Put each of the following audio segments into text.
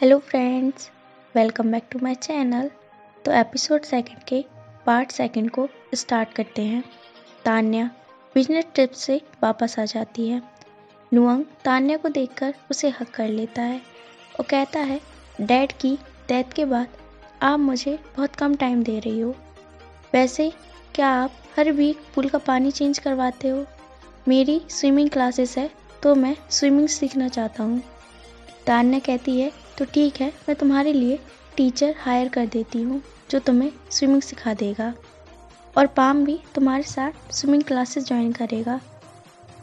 Hello friends, welcome back to my channel. तो episode second के part second को start करते हैं। तान्या बिजनेस ट्रिप से वापस आ जाती है। नुअंग तान्या को देखकर उसे हक कर लेता है और कहता है, डैड की डेथ के बाद आप मुझे बहुत कम टाइम दे रही हो। वैसे क्या आप हर वीक पूल का पानी चेंज करवाते हो? मेरी स्विमिंग क्लासेस है तो मैं स्विमिंग सीखना चाहता हूँ। तान्या कहती है, तो ठीक है, मैं तुम्हारे लिए टीचर हायर कर देती हूँ जो तुम्हें स्विमिंग सिखा देगा और पाम भी तुम्हारे साथ स्विमिंग क्लासेस ज्वाइन करेगा।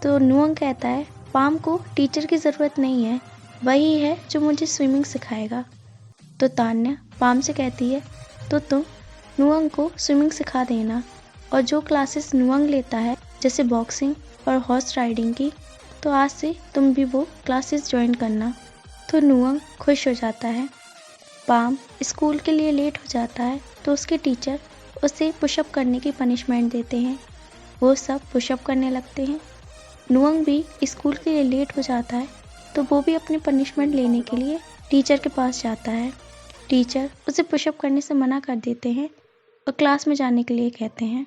तो नुअंग कहता है, पाम को टीचर की ज़रूरत नहीं है, वही है जो मुझे स्विमिंग सिखाएगा। तो तान्या पाम से कहती है, तो तुम नुअंग को स्विमिंग सिखा देना और जो क्लासेस नुअंग लेता है जैसे बॉक्सिंग और हॉर्स राइडिंग की, तो आज से तुम भी वो क्लासेस ज्वाइन करना। तो नुअंग खुश हो जाता है। पाम स्कूल के लिए लेट हो जाता है तो उसके टीचर उसे पुशअप करने की पनिशमेंट देते हैं। वो सब पुशअप करने लगते हैं। नुअंग भी स्कूल के लिए लेट हो जाता है तो वो भी अपनी पनिशमेंट लेने के लिए टीचर के पास जाता है। टीचर उसे पुशअप करने से मना कर देते हैं और क्लास में जाने के लिए कहते हैं।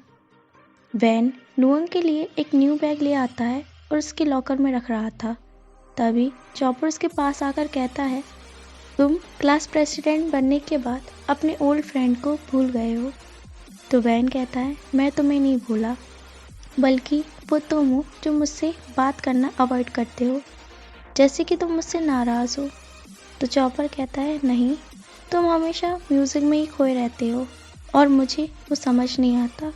वैन नुअंग के लिए एक न्यू बैग ले आता है और उसके लॉकर में रख रहा था। तभी चॉपर उसके पास आकर कहता है, तुम क्लास प्रेसिडेंट बनने के बाद अपने ओल्ड फ्रेंड को भूल गए हो। तो वैन कहता है, मैं तुम्हें नहीं भूला, बल्कि वो तुम हो जो मुझसे बात करना अवॉइड करते हो, जैसे कि तुम मुझसे नाराज़ हो। तो चॉपर कहता है, नहीं, तुम हमेशा म्यूज़िक में ही खोए रहते हो और मुझे वो समझ नहीं आता।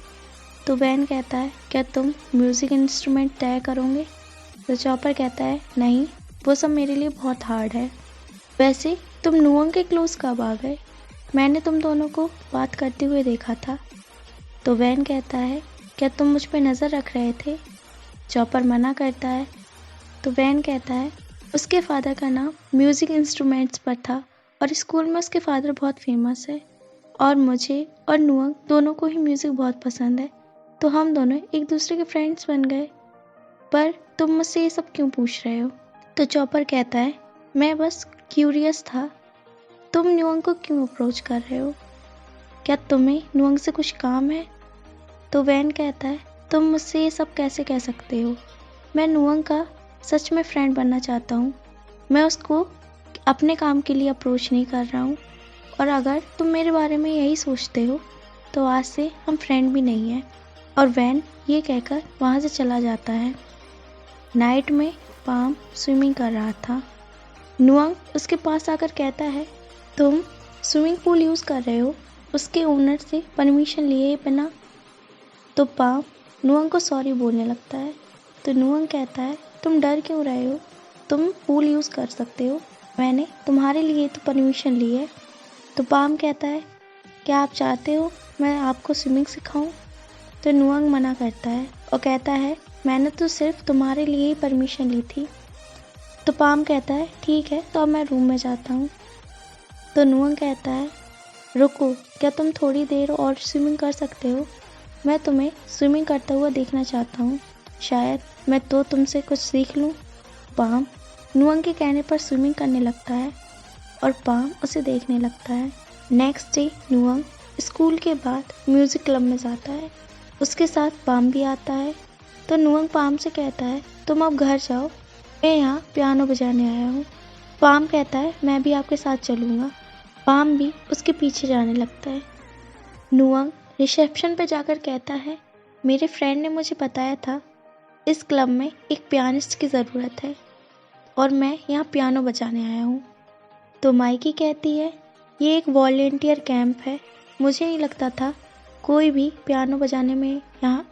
तो वैन कहता है, क्या तुम म्यूज़िक इंस्ट्रूमेंट तय करोगे? तो चॉपर कहता है, नहीं, वो सब मेरे लिए बहुत हार्ड है। वैसे तुम नुअंग के क्लोज कब आ गए? मैंने तुम दोनों को बात करते हुए देखा था। तो वैन कहता है, क्या तुम मुझ पर नज़र रख रहे थे? चॉपर मना करता है। तो वैन कहता है, उसके फादर का नाम म्यूज़िक इंस्ट्रूमेंट्स पर था और स्कूल में उसके फादर बहुत फेमस है और मुझे और नुअंग दोनों को ही म्यूज़िक बहुत पसंद है, तो हम दोनों एक दूसरे के फ्रेंड्स बन गए। पर तुम मुझसे ये सब क्यों पूछ रहे हो? तो चॉपर कहता है, मैं बस क्यूरियस था, तुम नुअंग को क्यों अप्रोच कर रहे हो? क्या तुम्हें नुअंग से कुछ काम है? तो वैन कहता है, तुम मुझसे ये सब कैसे कह सकते हो? मैं नुअंग का सच में फ्रेंड बनना चाहता हूँ। मैं उसको अपने काम के लिए अप्रोच नहीं कर रहा हूँ और अगर तुम मेरे बारे में यही सोचते हो तो आज से हम फ्रेंड भी नहीं हैं। और वैन ये कहकर वहाँ से चला जाता है। नाइट में पाम स्विमिंग कर रहा था। नुअंग उसके पास आकर कहता है, तुम स्विमिंग पूल यूज़ कर रहे हो उसके ओनर से परमिशन लिए बिना? तो पाम नुअंग को सॉरी बोलने लगता है। तो नुअंग कहता है, तुम डर क्यों रहे हो? तुम पूल यूज़ कर सकते हो, मैंने तुम्हारे लिए तो परमिशन ली है। तो पाम कहता है, क्या आप चाहते हो मैं आपको स्विमिंग सिखाऊं? तो नुअंग मना करता है और कहता है, मैंने तो सिर्फ तुम्हारे लिए ही परमिशन ली थी। तो पाम कहता है, ठीक है, तो अब मैं रूम में जाता हूँ। तो नुअंग कहता है, रुको, क्या तुम थोड़ी देर और स्विमिंग कर सकते हो? मैं तुम्हें स्विमिंग करता हुआ देखना चाहता हूँ, शायद मैं तो तुमसे कुछ सीख लूँ। पाम नुअंग के कहने पर स्विमिंग करने लगता है और पाम उसे देखने लगता है। नेक्स्ट डे नुअंग स्कूल के बाद म्यूज़िक क्लब में जाता है। उसके साथ पाम भी आता है। तो नुअंग पाम से कहता है, तुम अब घर जाओ, मैं यहाँ पियानो बजाने आया हूँ। पाम कहता है, मैं भी आपके साथ चलूँगा। पाम भी उसके पीछे जाने लगता है। नुअंग रिसेप्शन पर जाकर कहता है, मेरे फ्रेंड ने मुझे बताया था इस क्लब में एक पियानिस्ट की ज़रूरत है और मैं यहाँ पियानो बजाने आया हूँ। तो माइकी कहती है, ये एक वॉलेंटियर कैंप है, मुझे नहीं लगता था कोई भी पियानो बजाने में यहाँ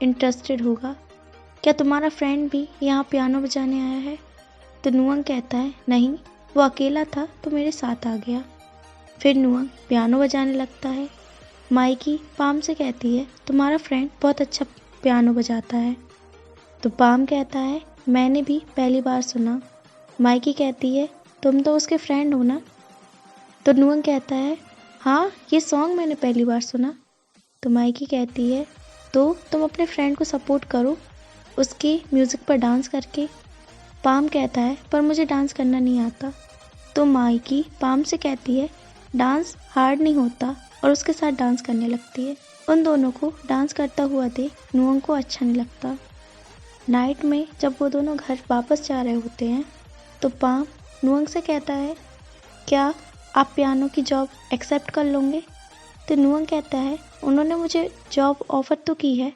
इंटरेस्टेड होगा। क्या तुम्हारा फ्रेंड भी यहाँ पियानो बजाने आया है? तो नुअंग कहता है, नहीं, वो अकेला था तो मेरे साथ आ गया। फिर नुअंग पियानो बजाने लगता है। माइकी पाम से कहती है, तुम्हारा फ्रेंड बहुत अच्छा पियानो बजाता है। तो पाम कहता है, मैंने भी पहली बार सुना। माइकी कहती है, तुम तो उसके फ्रेंड हो ना? तो नुअंग कहता है, हाँ, ये सॉन्ग मैंने पहली बार सुना। तो माइकी कहती है, तो तुम अपने फ्रेंड को सपोर्ट करो उसके म्यूज़िक पर डांस करके। पाम कहता है, पर मुझे डांस करना नहीं आता। तो माइकी पाम से कहती है डांस हार्ड नहीं होता और उसके साथ डांस करने लगती है। उन दोनों को डांस करता हुआ देख नुअंग को अच्छा नहीं लगता। नाइट में जब वो दोनों घर वापस जा रहे होते हैं तो पाम नुअंग से कहता है क्या आप पियानो की जॉब एक्सेप्ट कर लोगे? तो नुअंग कहता है उन्होंने मुझे जॉब ऑफर तो की है,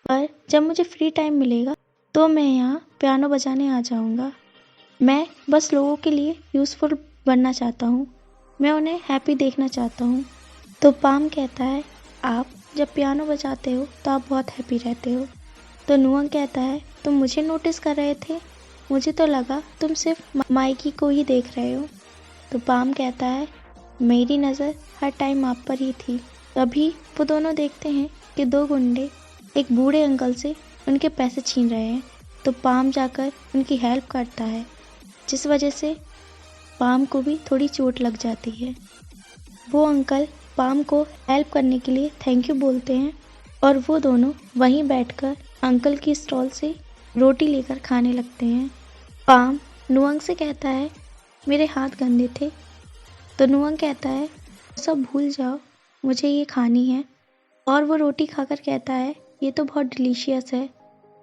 पर जब मुझे फ्री टाइम मिलेगा तो मैं यहाँ पियानो बजाने आ जाऊँगा। मैं बस लोगों के लिए यूज़फुल बनना चाहता हूँ, मैं उन्हें हैप्पी देखना चाहता हूँ। तो पाम कहता है आप जब पियानो बजाते हो तो आप बहुत हैप्पी रहते हो। तो नुअंग कहता है तुम मुझे नोटिस कर रहे थे, मुझे तो लगा तुम सिर्फ माइकी को ही देख रहे हो। तो पाम कहता है मेरी नज़र हर टाइम आप पर ही थी। तभी वो दोनों देखते हैं कि दो गुंडे एक बूढ़े अंकल से उनके पैसे छीन रहे हैं। तो पाम जाकर उनकी हेल्प करता है, जिस वजह से पाम को भी थोड़ी चोट लग जाती है। वो अंकल पाम को हेल्प करने के लिए थैंक यू बोलते हैं और वो दोनों वहीं बैठकर अंकल की स्टॉल से रोटी लेकर खाने लगते हैं। पाम नुअंग से कहता है मेरे हाथ गंदे थे। तो नुअंग कहता है सब भूल जाओ, मुझे ये खानी है। और वो रोटी खाकर कहता है ये तो बहुत डिलीशियस है।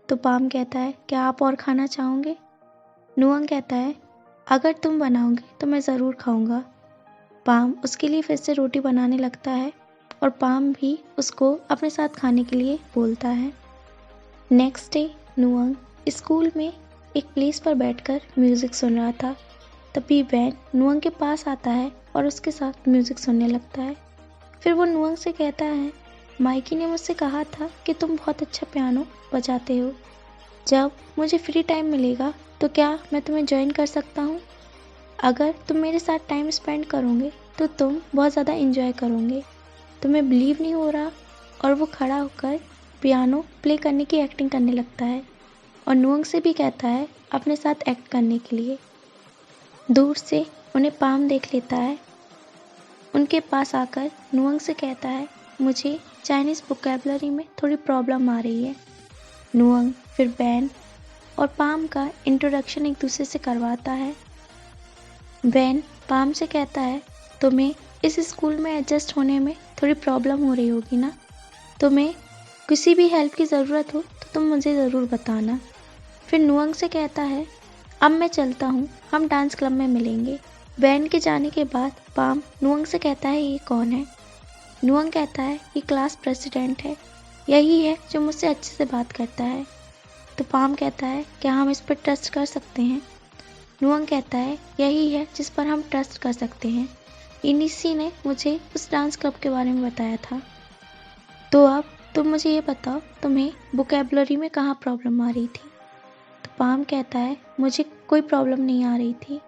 तो पाम कहता है क्या आप और खाना चाहोगे? नुअंग कहता है अगर तुम बनाओगे तो मैं ज़रूर खाऊंगा। पाम उसके लिए फिर से रोटी बनाने लगता है और पाम भी उसको अपने साथ खाने के लिए बोलता है। नेक्स्ट डे नुअंग स्कूल में एक प्लेस पर बैठकर म्यूज़िक सुन रहा था। तभी वैन नुअंग के पास आता है और उसके साथ म्यूज़िक सुनने लगता है। फिर वो नुअंग से कहता है माइकी ने मुझसे कहा था कि तुम बहुत अच्छा पियानो बजाते हो, जब मुझे फ्री टाइम मिलेगा तो क्या मैं तुम्हें ज्वाइन कर सकता हूँ? अगर तुम मेरे साथ टाइम स्पेंड करोगे तो तुम बहुत ज़्यादा इंजॉय करोगे। तुम्हें बिलीव नहीं हो रहा? और वो खड़ा होकर पियानो प्ले करने की एक्टिंग करने लगता है और नुअंग से भी कहता है अपने साथ एक्ट करने के लिए। दूर से उन्हें पाम देख लेता है। उनके पास आकर नुअंग से कहता है मुझे चाइनीज़ वोकैबुलरी में थोड़ी प्रॉब्लम आ रही है। नुअंग फिर वैन और पाम का इंट्रोडक्शन एक दूसरे से करवाता है। वैन पाम से कहता है तुम्हें इस स्कूल में एडजस्ट होने में थोड़ी प्रॉब्लम हो रही होगी ना, तुम्हें किसी भी हेल्प की ज़रूरत हो तो तुम मुझे ज़रूर बताना। फिर नुअंग से कहता है अब मैं चलता हूँ, हम डांस क्लब में मिलेंगे। वैन के जाने के बाद पाम नुअंग से कहता है ये कौन है? नुअंग कहता है ये क्लास प्रेसिडेंट है, यही है जो मुझसे अच्छे से बात करता है। तो पाम कहता है क्या हम इस पर ट्रस्ट कर सकते हैं? नुअंग कहता है यही है जिस पर हम ट्रस्ट कर सकते हैं, इसी ने मुझे उस डांस क्लब के बारे में बताया था। तो अब तुम मुझे ये बताओ तुम्हें वोकैबुलरी में कहाँ प्रॉब्लम आ रही थी? तो पाम कहता है मुझे कोई प्रॉब्लम नहीं आ रही थी,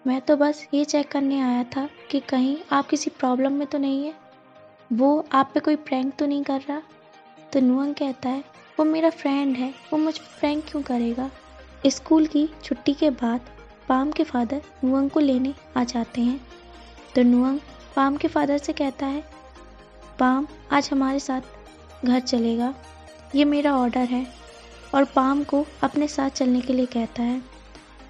मैं तो बस ये चेक करने आया था कि कहीं आप किसी प्रॉब्लम में तो नहीं है, वो आप पे कोई प्रैंक तो नहीं कर रहा। तो नुअंग कहता है वो मेरा फ्रेंड है, वो मुझ पर प्रैंक क्यों करेगा। स्कूल की छुट्टी के बाद पाम के फादर नुअंग को लेने आ जाते हैं। तो नुअंग पाम के फादर से कहता है पाम आज हमारे साथ घर चलेगा, ये मेरा ऑर्डर है, और पाम को अपने साथ चलने के लिए कहता है।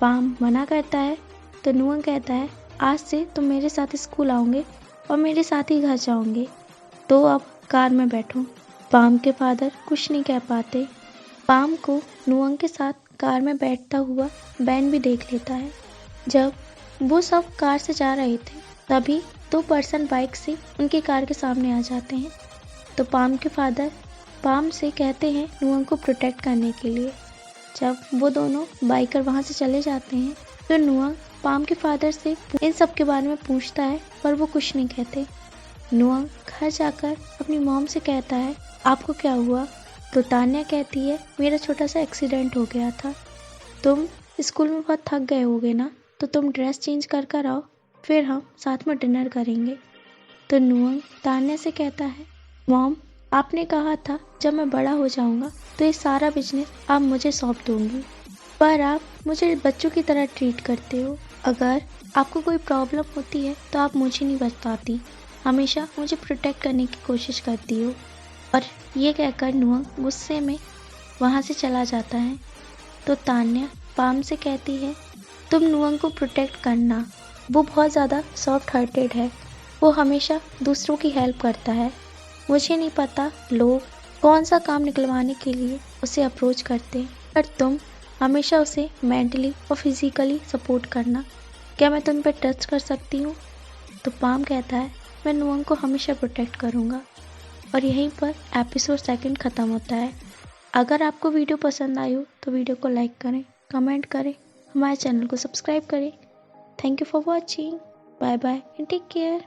पाम मना करता है। तो नुअंग कहता है आज से तुम मेरे साथ स्कूल आओगे और मेरे साथ ही घर जाओगे, तो अब कार में बैठो। पाम के फादर कुछ नहीं कह पाते। पाम को नुअंग के साथ कार में बैठता हुआ बैन भी देख लेता है। जब वो सब कार से जा रहे थे तभी 2 पर्सन बाइक से उनकी कार के सामने आ जाते हैं। तो पाम के फादर पाम से कहते हैं नुअंग को प्रोटेक्ट करने के लिए। जब वो दोनों बाइकर वहाँ से चले जाते हैं तो नुअंग पाम के फादर से इन सब के बारे में पूछता है, पर वो कुछ नहीं कहते। नुअंग घर जाकर अपनी मॉम से कहता है आपको क्या हुआ? तो तान्या कहती है मेरा छोटा सा एक्सीडेंट हो गया था, तुम स्कूल में बहुत थक गए होगे ना, तो तुम ड्रेस चेंज कर कर आओ, फिर हम साथ में डिनर करेंगे। तो नुअंग तान्या से कहता है मॉम आपने कहा था जब मैं बड़ा हो जाऊंगा तो ये सारा बिजनेस आप मुझे सौंप दूंगी, पर आप मुझे बच्चों की तरह ट्रीट करते हो। अगर आपको कोई प्रॉब्लम होती है तो आप मुझे नहीं बताती, हमेशा मुझे प्रोटेक्ट करने की कोशिश करती हो। और ये कहकर नुअंग गुस्से में वहाँ से चला जाता है। तो तान्या पाम से कहती है तुम नुअंग को प्रोटेक्ट करना, वो बहुत ज़्यादा सॉफ्ट हार्टेड है। वो हमेशा दूसरों की हेल्प करता है। मुझे नहीं पता लोग कौन सा काम निकलवाने के लिए उसे अप्रोच करते हैं, पर तुम हमेशा उसे मेंटली और फिजिकली सपोर्ट करना। क्या मैं तुम पर ट्रस्ट कर सकती हूँ? तो पाम कहता है, मैं नुअंग को हमेशा प्रोटेक्ट करूँगा। और यहीं पर एपिसोड 2 ख़त्म होता है। अगर आपको वीडियो पसंद आई हो तो वीडियो को लाइक करें, कमेंट करें, हमारे चैनल को सब्सक्राइब करें। Thank you for watching. Bye bye and take care.